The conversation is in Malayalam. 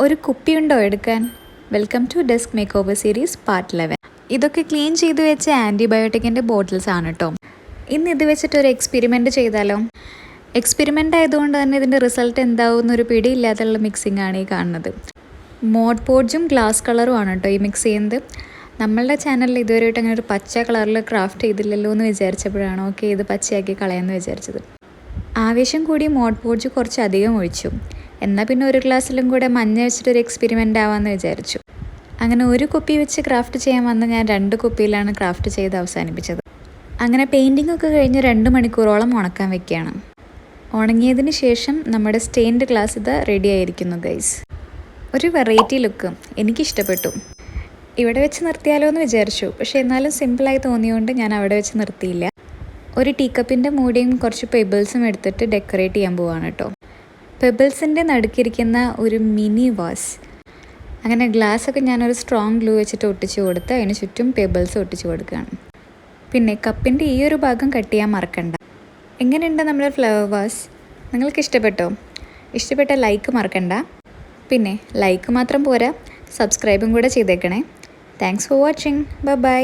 ഒരു കുപ്പിയുണ്ടോ എടുക്കാൻ? Welcome to desk makeover series part 11. ഇതൊക്കെ ക്ലീൻ ചെയ്ത് വെച്ച ആൻറ്റിബയോട്ടിക്കിൻ്റെ ബോട്ടിൽസ് ആണ് കേട്ടോ. ഇന്ന് ഇത് വെച്ചിട്ടൊരു എക്സ്പെരിമെൻറ്റ് ചെയ്താലോ? എക്സ്പെരിമെൻ്റ് ആയതുകൊണ്ട് തന്നെ ഇതിൻ്റെ റിസൾട്ട് എന്താവും എന്നൊരു പിടിയില്ലാത്തുള്ള മിക്സിംഗ് ആണ് ഈ കാണുന്നത്. മോഡ് പോഡ്ജും ഗ്ലാസ് കളറും ആണ് കേട്ടോ ഈ മിക്സ് ചെയ്യുന്നത്. നമ്മളുടെ ചാനലിൽ ഇതുവരെയായിട്ട് അങ്ങനെ ഒരു പച്ച കളറിൽ ക്രാഫ്റ്റ് ചെയ്തില്ലല്ലോ എന്ന് വിചാരിച്ചപ്പോഴാണ് ഓക്കെ ഇത് പച്ചയാക്കി കളയാമെന്ന് വിചാരിച്ചത്. ആവേശം കൂടി മോഡ് പോഡ്ജ് കുറച്ച് അധികം ഒഴിച്ചു. എന്നാൽ പിന്നെ ഒരു ഗ്ലാസ്സിലും കൂടെ മഞ്ഞ വെച്ചിട്ടൊരു എക്സ്പെരിമെൻ്റ് ആവാമെന്ന് വിചാരിച്ചു. അങ്ങനെ ഒരു കുപ്പി വെച്ച് ക്രാഫ്റ്റ് ചെയ്യാൻ വന്ന് ഞാൻ 2 കുപ്പിയിലാണ് ക്രാഫ്റ്റ് ചെയ്ത് അവസാനിപ്പിച്ചത്. അങ്ങനെ പെയിൻറ്റിംഗ് ഒക്കെ കഴിഞ്ഞ് 2 മണിക്കൂറോളം ഉണക്കാൻ വെക്കുകയാണ്. ഉണങ്ങിയതിന് ശേഷം നമ്മുടെ സ്റ്റെയിൻഡ് ഗ്ലാസ് ഇത് റെഡി ആയിരിക്കുന്നു ഗൈസ്. ഒരു വെറൈറ്റി ലുക്ക് എനിക്കിഷ്ടപ്പെട്ടു. ഇവിടെ വെച്ച് നിർത്തിയാലോ എന്ന് വിചാരിച്ചു, പക്ഷേ എന്നാലും സിമ്പിളായി തോന്നിയുകൊണ്ട് ഞാൻ അവിടെ വെച്ച് നിർത്തിയില്ല. ഒരു ടീ കപ്പിൻ്റെ മൂടിയും കുറച്ച് പെബിൾസും എടുത്തിട്ട് ഡെക്കറേറ്റ് ചെയ്യാൻ പോവാണ് കേട്ടോ. പെബിൾസിൻ്റെ നടുക്കിരിക്കുന്ന ഒരു മിനി വാസ്. അങ്ങനെ ഗ്ലാസ്സൊക്കെ ഞാനൊരു സ്ട്രോങ് ഗ്ലൂ വെച്ചിട്ട് ഒട്ടിച്ച് കൊടുത്ത് അതിന് ചുറ്റും പെബിൾസ് ഒട്ടിച്ച് കൊടുക്കുകയാണ്. പിന്നെ കപ്പിൻ്റെ ഈ ഒരു ഭാഗം കട്ട് ചെയ്യാൻ മറക്കണ്ട. എങ്ങനെയുണ്ട് നമ്മുടെ ഫ്ലവർ വാസ്? നിങ്ങൾക്ക് ഇഷ്ടപ്പെട്ടോ? ഇഷ്ടപ്പെട്ട ലൈക്ക് മറക്കണ്ട. പിന്നെ ലൈക്ക് മാത്രം പോരാ, സബ്സ്ക്രൈബും കൂടെ ചെയ്തേക്കണേ. Thanks for watching. ബൈ.